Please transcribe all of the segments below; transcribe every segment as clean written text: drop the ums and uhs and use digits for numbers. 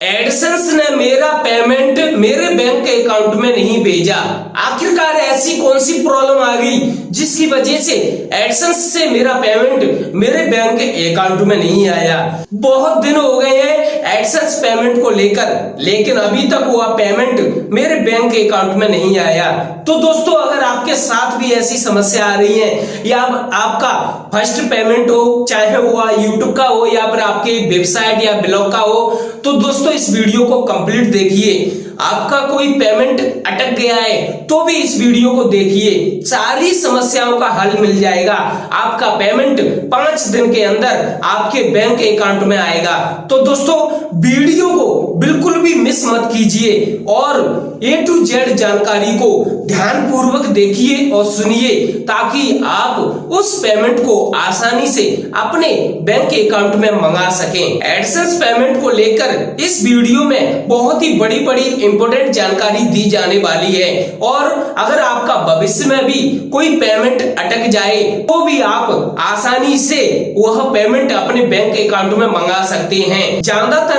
AdSense ने मेरा payment मेरे बैंक के अकाउंट में नहीं भेजा। आखिरकार ऐसी कौन सी प्रॉब्लम आ गई जिसकी वजह से एडसेंस से मेरा पेमेंट मेरे बैंक के अकाउंट में नहीं आया। बहुत दिन हो गए हैं एडसेंस पेमेंट को लेकर, लेकिन अभी तक वह पेमेंट मेरे बैंक के अकाउंट में नहीं आया। तो दोस्तों, अगर आपके साथ भी ऐसी समस्या आ रही है या आपका फर्स्ट पेमेंट हो, चाहे वो यूट्यूब का हो या फिर आपके वेबसाइट या ब्लॉग का हो, तो दोस्तों इस वीडियो को कंप्लीट देखिए। आपका कोई पेमेंट अटक गया है तो भी इस वीडियो को देखिए, सारी समस्याओं का हल मिल जाएगा। आपका पेमेंट 5 दिन के अंदर आपके बैंक अकाउंट में आएगा। तो दोस्तों, वीडियो को बिल्कुल भी मिस मत कीजिए और A to Z जानकारी को ध्यान पूर्वक देखिए और सुनिए, ताकि आप उस पेमेंट को आसानी से अपने बैंक अकाउंट में मंगा सकें। एडसेंस पेमेंट को लेकर इस वीडियो में बहुत ही बड़ी बड़ी इंपॉर्टेंट जानकारी दी जाने वाली है, और अगर आपका भविष्य में भी कोई पेमेंट अटक जाए तो भी आप आसानी से वह पेमेंट अपने बैंक अकाउंट में मंगा सकते हैं। ज्यादातर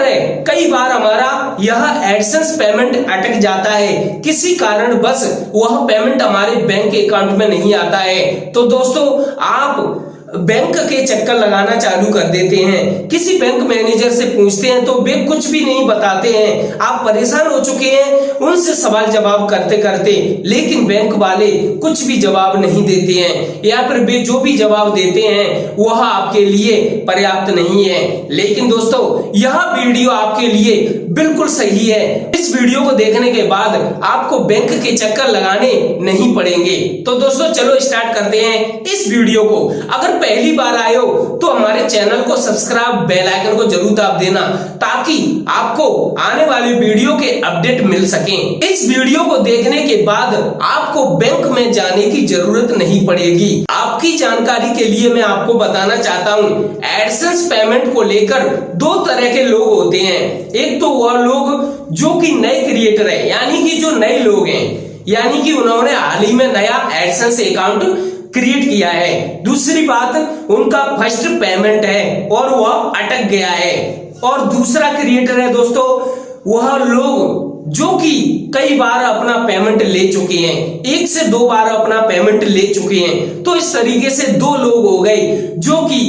कई बार हमारा यह एडसेंस पेमेंट अटक जाता है, किसी कारण बस वह पेमेंट हमारे बैंक अकाउंट में नहीं आता है। तो दोस्तों, आप बैंक के चक्कर लगाना चालू कर देते हैं, किसी बैंक मैनेजर से पूछते हैं तो वे कुछ भी नहीं बताते हैं। आप परेशान हो चुके हैं उनसे सवाल जवाब करते करते, लेकिन बैंक वाले कुछ भी जवाब नहीं देते हैं, या फिर वे जो भी जवाब देते हैं वह आपके लिए पर्याप्त नहीं है। लेकिन दोस्तों, यह वीडियो आपके लिए बिल्कुल सही है। इस वीडियो को देखने के बाद आपको बैंक के चक्कर लगाने नहीं पड़ेंगे। तो दोस्तों, चलो स्टार्ट करते हैं इस वीडियो को। अगर पहली बार आए हो तो हमारे चैनल को सब्सक्राइब, बेल आइकन को जरूर दाब देना, ताकि आपको आने वाली वीडियो के अपडेट मिल सकें। इस वीडियो को देखने के बाद आपको बैंक में जाने की जरूरत नहीं पड़ेगी। आपकी जानकारी के लिए मैं आपको बताना चाहता हूँ, एडसेंस पेमेंट को लेकर 2 तरह के लोग होते हैं। एक तो वह लोग जो कि नए क्रिएटर है, यानी कि जो नए लोग हैं, यानी कि उन्होंने हाल ही में नया एडसेंस अकाउंट क्रिएट किया है। दूसरी बात, उनका फर्स्ट पेमेंट है और वह अटक गया है। और दूसरा क्रिएटर है दोस्तों, वह लोग जो कि कई बार अपना पेमेंट ले चुके हैं, 1 से 2 बार अपना पेमेंट ले चुके हैं। तो इस तरीके से 2 लोग हो गए जो कि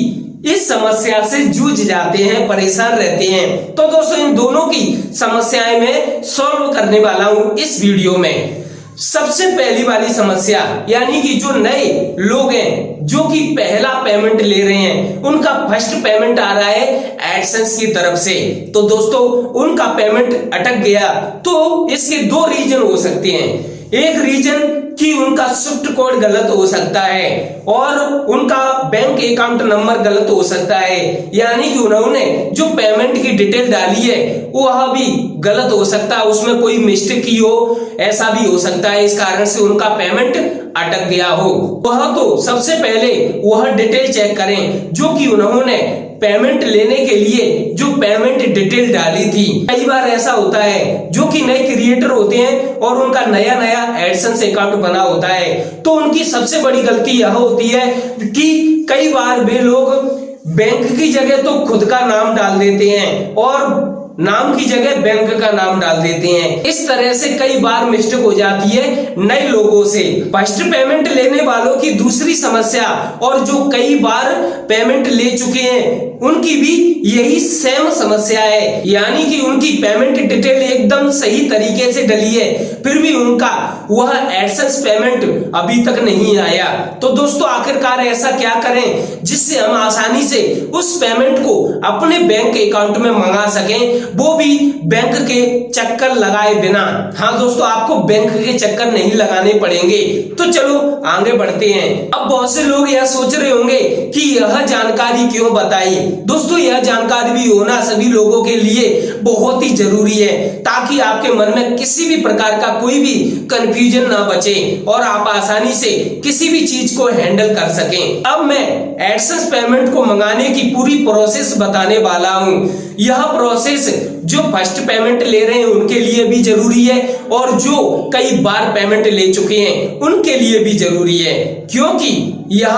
इस समस्या से जूझ जाते हैं, परेशान रहते हैं। तो दोस्तों, इन दोनों की समस्याएं मैं सॉल्व करने वाला हूं इस वीडियो में। सबसे पहली वाली समस्या, यानी कि जो नए लोग हैं जो कि पहला पेमेंट ले रहे हैं, उनका फर्स्ट पेमेंट आ रहा है एडसेंस की तरफ से। तो दोस्तों, उनका पेमेंट अटक गया तो इसके 2 रीजन हो सकते हैं। एक रीजन कि उनका स्विफ्ट कोड गलत हो सकता है और उनका बैंक अकाउंट नंबर गलत हो सकता है, यानी कि उन्होंने जो पेमेंट की डिटेल डाली है वह भी गलत हो सकता है, उसमें कोई मिस्टेक की हो, ऐसा भी हो सकता है। इस कारण से उनका पेमेंट अटक गया हो। वह तो सबसे पहले वह डिटेल चेक करें जो कि उन्होंने पेमेंट लेने के लिए जो पेमेंट डिटेल डाली थी। कई बार ऐसा होता है जो कि नए क्रिएटर होते हैं और उनका नया नया एडसेंस अकाउंट बना होता है, तो उनकी सबसे बड़ी गलती यह होती है कि कई बार वे लोग बैंक की जगह तो खुद का नाम डाल देते हैं और नाम की जगह बैंक का नाम डाल देते हैं। इस तरह से कई बार मिस्टेक हो जाती है नए लोगों से। फर्स्ट पेमेंट लेने वालों की दूसरी समस्या, और जो कई बार पेमेंट ले चुके हैं उनकी भी यही सेम समस्या है, यानी कि उनकी पेमेंट डिटेल एकदम सही तरीके से डली है, फिर भी उनका वह एडसेंस पेमेंट अभी तक नहीं आया। तो दोस्तों, आखिरकार ऐसा क्या करें जिससे हम आसानी से उस पेमेंट को अपने बैंक अकाउंट में मंगा सकें, वो भी बैंक के चक्कर लगाए बिना। हाँ दोस्तों, आपको बैंक के चक्कर नहीं लगाने पड़ेंगे। तो चलो आगे बढ़ते हैं। अब बहुत से लोग यह सोच रहे होंगे कि यह जानकारी क्यों बताई। दोस्तों, यह जानकारी भी होना सभी लोगों के लिए बहुत ही जरूरी है, ताकि आपके मन में किसी भी प्रकार का कोई भी कंफ्यूजन ना बचे और आप आसानी से किसी भी चीज को हैंडल कर सकें। अब मैं एडसेंस पेमेंट को मंगाने की पूरी प्रोसेस बताने वाला हूं। यह प्रोसेस जो फर्स्ट पेमेंट ले रहे हैं उनके लिए भी जरूरी है और जो कई बार पेमेंट ले चुके हैं उनके लिए भी जरूरी है, क्योंकि यह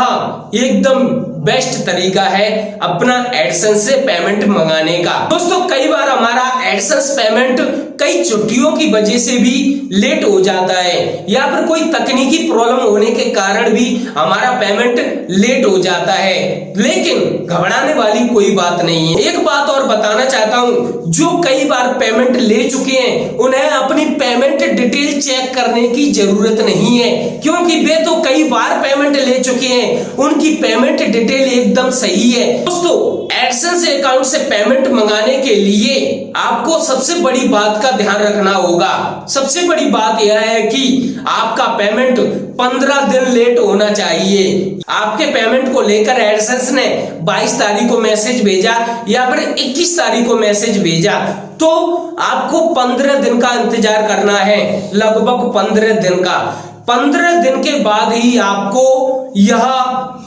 एकदम बेस्ट तरीका है अपना एडसेंस से पेमेंट मंगाने का। दोस्तों कई बार हमारा एडसेंस पेमेंट कई छुट्टियों की वजह से भी लेट हो जाता है या फिर कोई तकनीकी प्रॉब्लम होने के कारण भी हमारा पेमेंट लेट हो जाता है, लेकिन घबराने वाली कोई बात नहीं है। एक बात और बताना चाहता हूं, जो कई बार पेमेंट ले चुके हैं उन्हें अपनी पेमेंट डिटेल चेक करने की जरूरत नहीं है, क्योंकि वे तो कई बार पेमेंट ले चुके हैं, उनकी पेमेंट डिटेल एकदम सही है। दोस्तों एडसेंस अकाउंट से पेमेंट मंगाने के लिए आपको सबसे बड़ी बात का ध्यान रखना होगा। सबसे बड़ी बात यह है कि आपका पेमेंट 15 दिन लेट होना चाहिए। आपके पेमेंट को लेकर एडसेंस ने 22 तारीख को मैसेज भेजा या फिर 21 तारीख को मैसेज भेजा, तो आपको 15 दिन का इंतजार करना है, लगभग 15 दिन का। 15 दिन के बाद ही आपको यह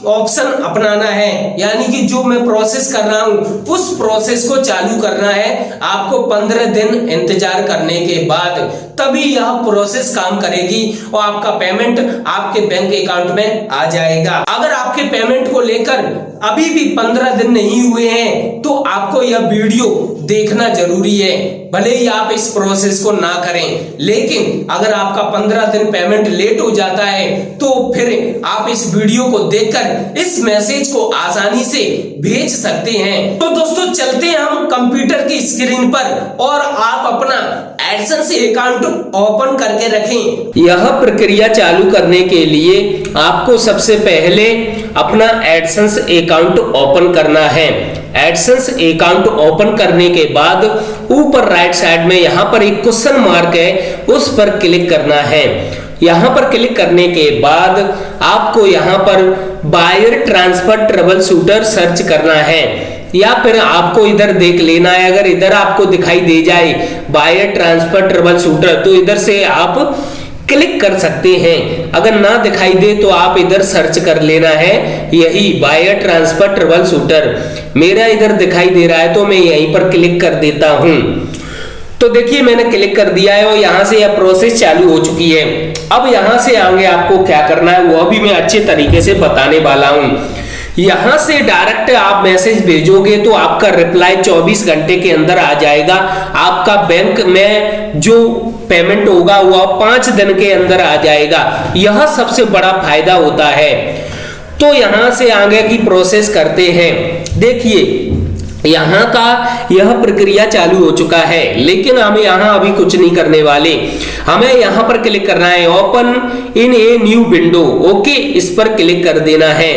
ऑप्शन अपनाना है, यानी कि जो मैं प्रोसेस कर रहा हूं उस प्रोसेस को चालू करना है। आपको 15 दिन इंतजार करने के बाद तभी यह प्रोसेस काम करेगी और आपका पेमेंट आपके बैंक अकाउंट में आ जाएगा। अगर आपके पेमेंट को लेकर अभी भी 15 दिन नहीं हुए हैं तो आपको यह वीडियो देखना जरूरी है। भले ही आप इस प्रोसेस को ना करें, लेकिन अगर आपका 15 दिन पेमेंट लेट हो जाता है तो फिर आप इस वीडियो को देखकर इस मैसेज को आसानी से भेज सकते हैं। तो दोस्तों चलते हैं हम कंप्यूटर की स्क्रीन पर और आप अपना एडसेंस अकाउंट ओपन करके रखें। यह प्रक्रिया चालू करने के लिए आपको सबसे पहले अपना एडसेंस अकाउंट ओपन करना है। एडसेंस अकाउंट ओपन करने के बाद ऊपर राइट साइड में यहाँ पर एक क्वेश्चन मार्क है, उस पर क्लिक करना है। यहाँ पर क्लिक करने के बाद आपको यहाँ पर wire transfer trouble shooter search करना है, या फिर आपको इधर देख लेना है। अगर इधर आपको दिखाई दे जाए वायर ट्रांसफर ट्रबल शूटर तो इधर से आप क्लिक कर सकते हैं। अगर ना दिखाई दे तो आप इधर सर्च कर लेना है, यही वायर ट्रांसफर ट्रबल शूटर। मेरा इधर दिखाई दे रहा है तो मैं यहीं पर क्लिक कर देता हूं। तो देखिए मैंने क्लिक कर दिया है और यहाँ से यह प्रोसेस चालू हो चुकी है। अब यहाँ से आगे आपको क्या करना है वह भी मैं अच्छे तरीके से बताने वाला हूँ। यहाँ से डायरेक्ट आप मैसेज भेजोगे तो आपका रिप्लाई 24 घंटे के अंदर आ जाएगा। आपका बैंक में जो पेमेंट होगा वह 5 दिन के अंदर आ जाएगा। यह सबसे बड़ा फायदा होता है। तो यहाँ से आगे की प्रोसेस करते हैं। देखिए यहाँ का यह प्रक्रिया चालू हो चुका है, लेकिन हम यहाँ अभी कुछ नहीं करने वाले। हमें यहाँ पर क्लिक करना है, open in a new window. Okay, इस पर क्लिक कर देना है।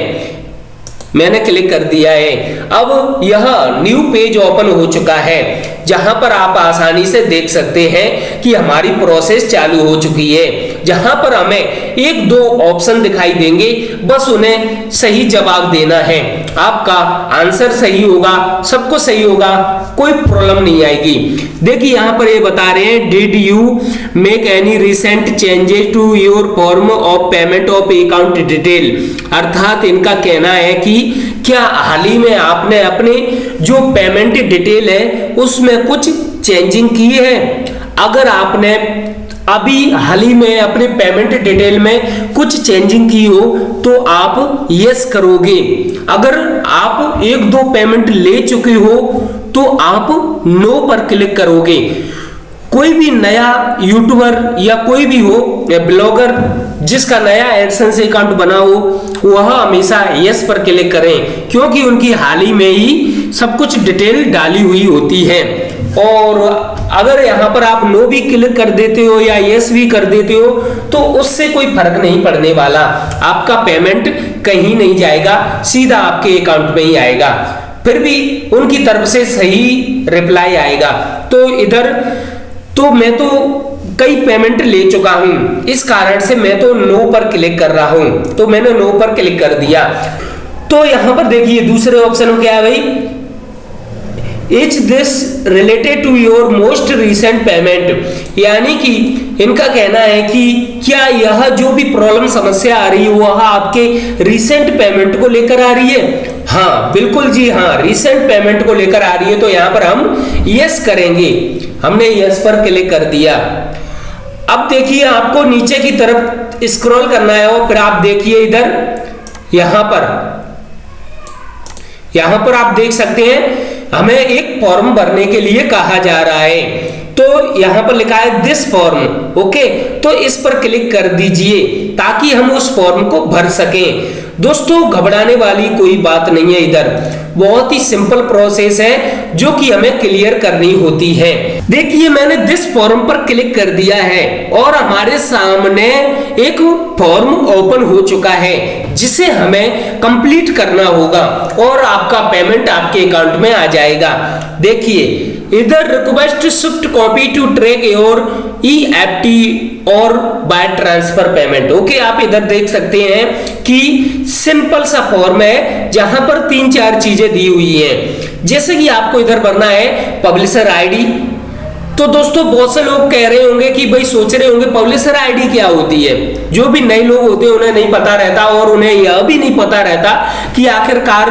मैंने क्लिक कर दिया है। अब यह न्यू पेज ओपन हो चुका है, जहां पर आप आसानी से देख सकते हैं कि हमारी प्रोसेस चालू हो चुकी है। जहां पर हमें 1-2 ऑप्शन दिखाई देंगे, बस उन्हें सही जवाब देना है। आपका आंसर सही होगा, सब कुछ सही होगा, कोई प्रॉब्लम नहीं आएगी। देखिए यहाँ पर ये बता रहे हैं, did you make any recent changes to your form of payment of account detail. अर्थात इनका कहना है कि क्या हाल ही में आपने अपने जो पेमेंट डिटेल है उसमें कुछ चेंजिंग की है। अगर आपने अभी हाल ही में अपने पेमेंट डिटेल में कुछ चेंजिंग की हो तो आप यस करोगे। अगर आप 1-2 पेमेंट ले चुके हो तो आप नो पर क्लिक करोगे। कोई भी नया यूट्यूबर या कोई भी हो या ब्लॉगर जिसका नया एडसेंस अकाउंट बना हो वह हमेशा यस पर क्लिक करें, क्योंकि उनकी हाल ही में ही सब कुछ डिटेल डाली हुई होती है। और अगर यहाँ पर आप नो भी क्लिक कर देते हो या यस भी कर देते हो तो उससे कोई फर्क नहीं पड़ने वाला। आपका पेमेंट कहीं नहीं जाएगा, सीधा आपके अकाउंट में ही आएगा। फिर भी उनकी तरफ से सही रिप्लाई आएगा। तो इधर तो मैं तो कई पेमेंट ले चुका हूं, इस कारण से मैं तो नो पर क्लिक कर रहा हूं। तो मैंने नो पर क्लिक कर दिया। तो यहां पर देखिए दूसरे ऑप्शन में क्या है भाई, is this related to your most recent payment. यानी कि इनका कहना है कि क्या यह जो भी प्रॉब्लम समस्या आ रही है वह आपके रिसेंट पेमेंट को लेकर आ रही है। हाँ बिल्कुल जी हाँ, रिसेंट पेमेंट को लेकर आ रही है। तो यहां पर हम यस करेंगे। हमने यस पर क्लिक कर दिया। अब देखिए आपको नीचे की तरफ स्क्रॉल करना है और फिर आप देखिए इधर यहां पर यहाँ पर आप देख सकते हैं हमें एक फॉर्म भरने के लिए कहा जा रहा है, तो यहाँ पर लिखा है दिस फॉर्म। ओके, तो इस पर क्लिक कर दीजिए ताकि हम उस फॉर्म को भर सकें। दोस्तों घबराने वाली कोई बात नहीं है, इधर बहुत ही सिंपल प्रोसेस है जो कि हमें क्लियर करनी होती है। देखिए मैंने दिस फॉर्म पर क्लिक कर दिया है और हमारे सामने एक फॉर्म ओपन हो चुका है जिसे हमें कंप्लीट करना होगा और आपका पेमेंट आपके अकाउंट में आ जाएगा। देखिए इधर request shift copy to track your EFT और बाय ट्रांसफर पेमेंट। ओके, आप इधर देख सकते हैं कि सिंपल सा फॉर्म है जहां पर 3-4 चीजें दी हुई है। जैसे कि आपको इधर भरना है पब्लिशर आईडी। तो दोस्तों बहुत से लोग कह रहे होंगे कि भाई सोच रहे होंगे पब्लिशर आईडी क्या होती है। जो भी नए लोग होते हैं उन्हें नहीं पता रहता और उन्हें यह भी नहीं पता रहता कि आखिरकार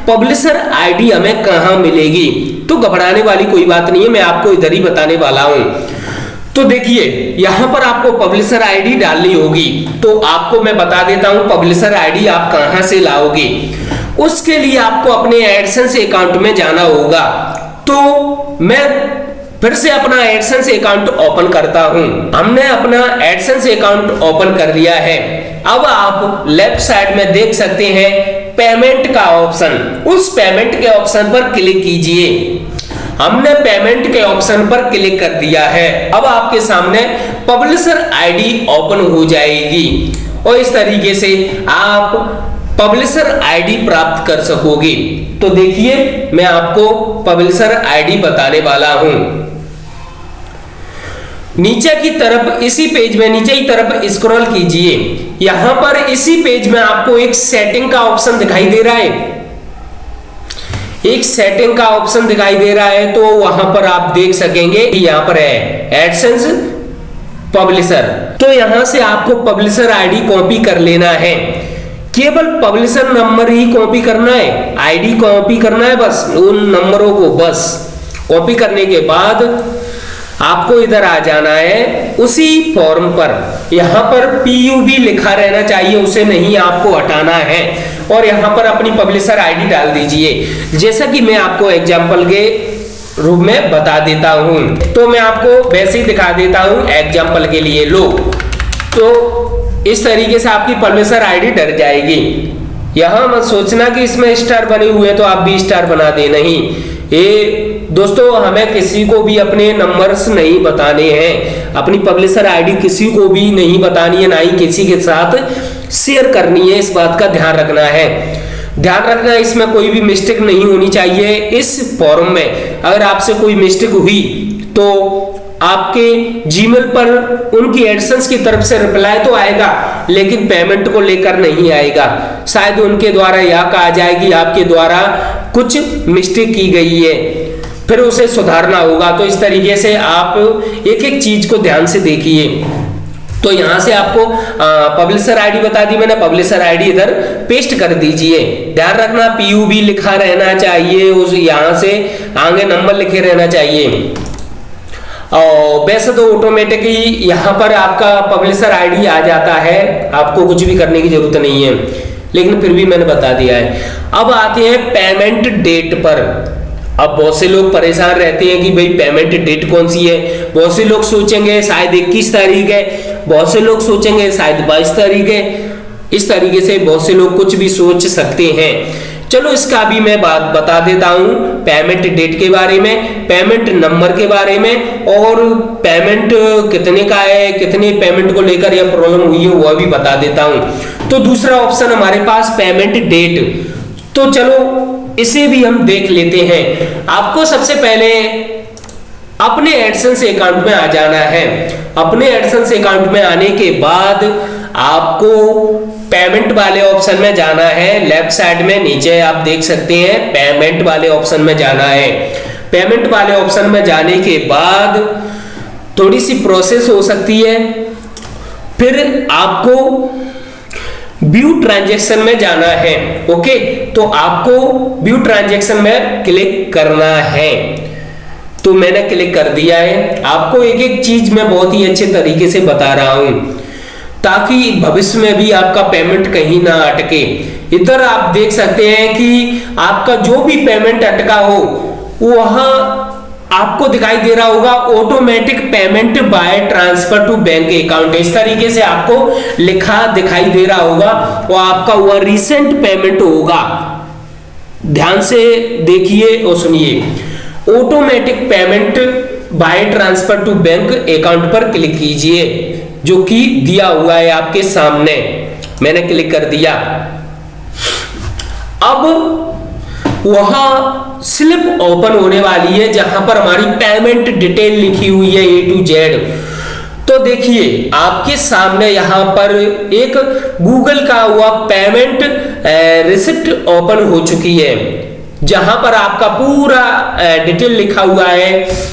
पब्लिशर आईडी हमें कहां मिलेगी। तो घबराने वाली कोई बात नहीं है, मैं आपको इधर ही बताने वाला हूं। तो देखिए यहां पर आपको पब्लिशर आईडी डालनी होगी, तो आपको मैं बता देता हूं पब्लिशर आईडी आप कहां से लाओगे। उसके लिए आपको अपने एडसेंस अकाउंट में जाना होगा। तो मैं फिर से अपना एडसेंस अकाउंट ओपन करता हूं। हमने अपना एडसेंस अकाउंट ओपन कर लिया है। अब आप लेफ्ट साइड में देख सकते हैं पेमेंट का ऑप्शन, उस पेमेंट के ऑप्शन पर क्लिक कीजिए। हमने पेमेंट के ऑप्शन पर क्लिक कर दिया है। अब आपके सामने पब्लिशर आईडी ओपन हो जाएगी और इस तरीके से आप पब्लिशर आईडी प्राप्त कर सकोगे। तो देखिए मैं आपको पब्लिशर आईडी बताने वाला हूं। नीचे की तरफ इसी पेज में नीचे की तरफ स्क्रॉल कीजिए। यहां पर इसी पेज में आपको एक सेटिंग का ऑप्शन दिखाई दे रहा है, एक सेटिंग का ऑप्शन दिखाई दे रहा है। तो वहां पर आप देख सकेंगे कि यहां पर है एडसेंस पब्लिशर। तो यहां से आपको पब्लिशर आईडी कॉपी कर लेना है। केवल पब्लिशर नंबर ही कॉपी करना है, आईडी कॉपी करना है, बस उन नंबरों को बस कॉपी करने के बाद आपको इधर आ जाना है उसी फॉर्म पर। यहां पर PUB लिखा रहना चाहिए, उसे नहीं आपको हटाना है और यहां पर अपनी पब्लिशर आईडी डाल दीजिए। जैसा कि मैं आपको एग्जांपल के रूप में बता देता हूं, तो मैं आपको वैसे ही दिखा देता हूं एग्जांपल के लिए। लो, तो इस तरीके से आपकी पब्लिशर आईडी डर जाएगी। यहां मत सोचना कि इसमें स्टार बने हुए तो आप भी स्टार बना दे, नहीं। ये दोस्तों हमें किसी को भी अपने नंबर्स नहीं बताने हैं, अपनी पब्लिशर आईडी किसी को भी नहीं बतानी है, ना ही किसी के साथ शेयर करनी है। इस बात का ध्यान रखना है, ध्यान रखना इसमें कोई भी मिस्टेक नहीं होनी चाहिए। इस फॉर्म में अगर आपसे कोई मिस्टेक हुई तो आपके जीमेल पर उनकी एडसेंस की तरफ से रिप्लाई तो आएगा, लेकिन पेमेंट को लेकर नहीं आएगा। शायद उनके द्वारा यह कहा जाए कि आपके द्वारा कुछ मिस्टेक की गई है, फिर उसे सुधारना होगा। तो इस तरीके से आप एक एक चीज को ध्यान से देखिए। तो यहां से आपको पब्लिशर आईडी बता दी मैंने, पब्लिशर आईडी इधर पेस्ट कर दीजिए। ध्यान रखना PUB लिखा रहना चाहिए, उस यहां से आगे नंबर लिखे रहना चाहिए। और वैसे तो ऑटोमेटिक ही यहाँ पर आपका पब्लिशर आईडी आ जाता है, आपको कुछ भी करने की जरूरत नहीं है, लेकिन फिर भी मैंने बता दिया है। अब आते हैं पेमेंट डेट पर। अब बहुत से लोग परेशान रहते हैं कि भाई पेमेंट डेट कौन सी है। बहुत से लोग सोचेंगे शायद 21 तारीख है, बहुत से लोग सोचेंगे शायद 22 तारीख है। इस तरीके से बहुत से लोग कुछ भी सोच सकते हैं। चलो इसका भी मैं बात बता देता हूं, पेमेंट डेट के बारे में, पेमेंट नंबर के बारे में, और पेमेंट कितने का है, कितने पेमेंट को लेकर यह प्रॉब्लम हुई है वह भी बता देता हूं। तो दूसरा ऑप्शन हमारे पास पेमेंट डेट। तो चलो इसे भी हम देख लेते हैं। आपको सबसे पहले अपने एडसेंस अकाउंट में आ जाना है। अपने एडसेंस अकाउंट में आने के बाद आपको पेमेंट वाले ऑप्शन में जाना है। लेफ्ट साइड में नीचे आप देख सकते हैं पेमेंट वाले ऑप्शन में जाना है। पेमेंट वाले ऑप्शन में जाने के बाद थोड़ी सी प्रोसेस हो सकती है, फिर आपको व्यू ट्रांजैक्शन में जाना है। ओके, तो आपको व्यू ट्रांजैक्शन में क्लिक करना है। तो मैंने क्लिक कर दिया है। आपको एक एक चीज मैं बहुत ही अच्छे तरीके से बता रहा हूं ताकि भविष्य में भी आपका पेमेंट कहीं ना अटके। इधर आप देख सकते हैं कि आपका जो भी पेमेंट अटका हो वहां आपको दिखाई दे रहा होगा automatic payment by transfer to bank account. इस तरीके से आपको लिखा दिखाई दे रहा होगा वो आपका वह रिसेंट पेमेंट होगा। ध्यान से देखिए और सुनिए, automatic payment by transfer to bank account पर क्लिक कीजिए, जो कि दिया हुआ है आपके सामने। मैंने क्लिक कर दिया। अब वहां स्लिप ओपन होने वाली है जहां पर हमारी पेमेंट डिटेल लिखी हुई है A to Z। तो देखिए आपके सामने यहां पर एक गूगल का हुआ पेमेंट रिसिप्ट ओपन हो चुकी है जहां पर आपका पूरा डिटेल लिखा हुआ है।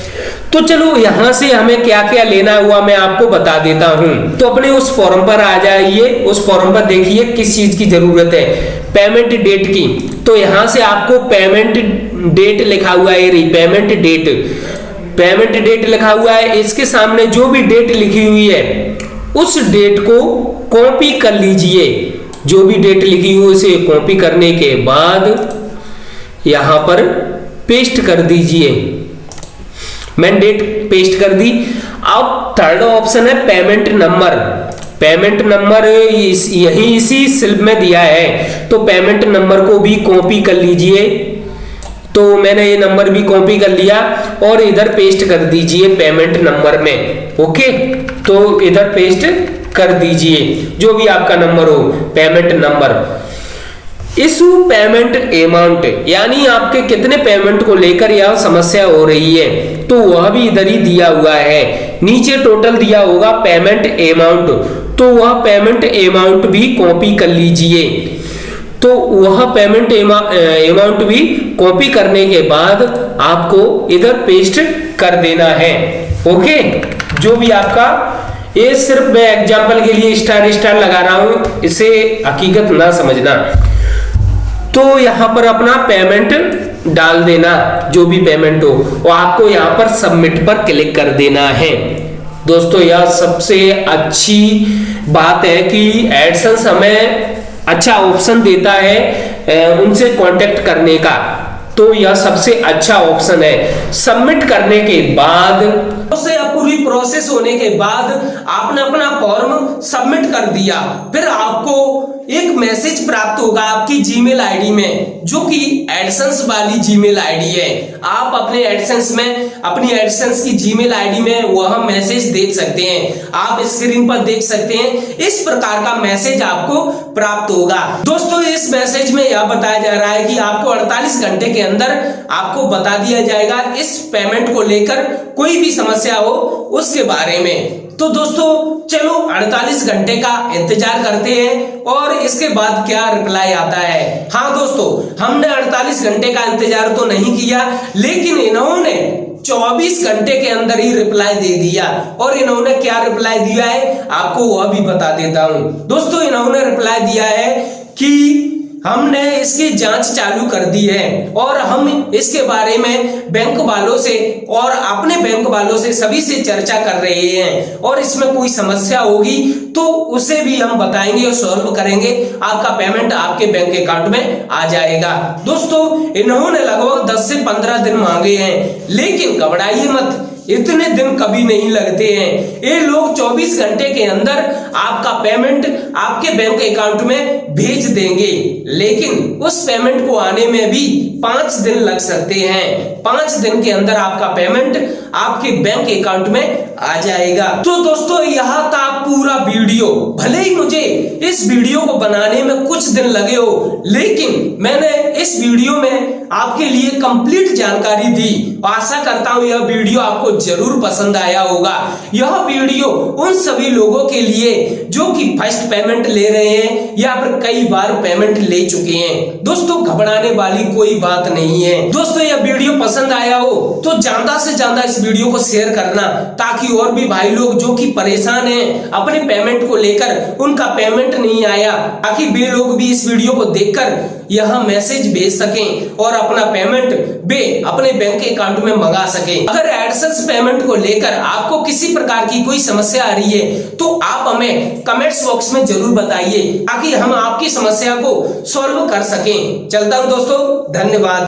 तो चलो यहां से हमें क्या क्या लेना हुआ मैं आपको बता देता हूं। तो अपने उस फॉर्म पर आ जाइए, उस फॉर्म पर देखिए किस चीज की जरूरत है, पेमेंट डेट की। तो यहां से आपको पेमेंट डेट लिखा हुआ है, पेमेंट डेट, पेमेंट डेट लिखा हुआ है। इसके सामने जो भी डेट लिखी हुई है उस डेट को कॉपी कर लीजिए। जो भी डेट लिखी हुई उसे कॉपी करने के बाद यहां पर पेस्ट कर दीजिए। मैंने डेट पेस्ट कर दी। अब थर्ड ऑप्शन है पेमेंट नंबर। पेमेंट नंबर यही इसी स्लिप में दिया है, तो पेमेंट नंबर को भी कॉपी कर लीजिए। तो मैंने ये नंबर भी कॉपी कर लिया और इधर पेस्ट कर दीजिए पेमेंट नंबर में। ओके, तो इधर पेस्ट कर दीजिए जो भी आपका नंबर हो, payment number. Issue payment amount, यानी आपके कितने पेमेंट को लेकर यह समस्या हो रही है, तो वह भी इधर ही दिया हुआ है। नीचे टोटल दिया होगा पेमेंट अमाउंट, तो वह पेमेंट अमाउंट भी कॉपी कर लीजिए। तो वह पेमेंट अमाउंट भी कॉपी करने के बाद आपको इधर पेस्ट कर देना है। ओके, जो भी आपका, ये सिर्फ मैं एग्जांपल के लिए स्टार स्टार लगा रहा हूं, इसे हकीकत ना समझना। तो यहां पर अपना पेमेंट डाल देना, जो भी पेमेंट हो, और आपको यहां पर सबमिट पर क्लिक कर देना है। दोस्तों यह सबसे अच्छी बात है कि एडसेंस हमें अच्छा ऑप्शन देता है उनसे कांटेक्ट करने का, तो यह सबसे अच्छा ऑप्शन है। सबमिट करने के बाद पूरी प्रोसेस होने के बाद आपने अपना फॉर्म सबमिट कर दिया, फिर आपको एक मैसेज प्राप्त होगा आपकी जीमेल आईडी में, जो कि एडसेंस वाली जीमेल आईडी है। आप अपने एडसेंस में, अपनी एडसेंस की जीमेल आईडी में वह मैसेज देख सकते हैं। आप स्क्रीन पर देख सकते हैं, इस प्रकार का मैसेज आपको प्राप्त होगा। दोस्तों इस मैसेज में यह बताया जा रहा है कि आपको 48 घंटे के अंदर आपको बता दिया जाएगा इस पेमेंट को लेकर कोई भी समस्या हो उसके बारे में। तो दोस्तों चलो 48 घंटे का इंतजार करते हैं और इसके बाद क्या रिप्लाई आता है। हाँ दोस्तों, हमने 48 घंटे का इंतजार तो नहीं किया, लेकिन इन्होंने 24 घंटे के अंदर ही रिप्लाई दे दिया। और इन्होंने क्या रिप्लाई दिया है आपको वह भी बता देता हूं। दोस्तों इन्होंने रिप्लाई दिया है कि हमने इसकी जांच चालू कर दी है और हम इसके बारे में बैंक वालों से और अपने बैंक वालों से सभी से चर्चा कर रहे हैं, और इसमें कोई समस्या होगी तो उसे भी हम बताएंगे और सॉल्व करेंगे। आपका पेमेंट आपके बैंक अकाउंट में आ जाएगा। दोस्तों इन्होंने लगभग 10 से 15 दिन मांगे हैं, लेकिन घबराइए मत, इतने दिन कभी नहीं लगते हैं। ये लोग 24 घंटे के अंदर आपका पेमेंट आपके बैंक अकाउंट में भेज देंगे, लेकिन उस पेमेंट को आने में भी 5 दिन लग सकते हैं। 5 दिन के अंदर आपका पेमेंट आपके बैंक अकाउंट में आ जाएगा। तो दोस्तों यह था पूरा वीडियो। भले ही मुझे इस वीडियो को बनाने में कुछ दिन लगे हो, लेकिन मैंने इस वीडियो में आपके लिए कंप्लीट जानकारी दी। आशा करता हूं यह वीडियो आपको जरूर पसंद आया होगा। यह वीडियो उन सभी लोगों के लिए जो कि फर्स्ट पेमेंट ले रहे हैं या फिर कई बार पेमेंट ले चुके हैं। दोस्तों घबराने वाली कोई बात नहीं है। दोस्तों यह वीडियो पसंद आया हो तो ज्यादा से ज्यादा इस वीडियो को शेयर करना, ताकि और भी भाई लोग जो कि परेशान हैं अपने पेमेंट को लेकर, उनका पेमेंट नहीं आया, ताकि वे लोग भी इस वीडियो को देखकर यह मैसेज भेज सकें और अपना पेमेंट वे अपने बैंक अकाउंट में मंगा सकें। अगर एडसेंस एडसेंस पेमेंट को लेकर आपको किसी प्रकार की कोई समस्या आ रही है तो आप हमें कमेंट्स बॉक्स में जरूर बताइए ताकि हम आपकी समस्या को सॉल्व कर सकें। चलता हूं दोस्तों, धन्यवाद।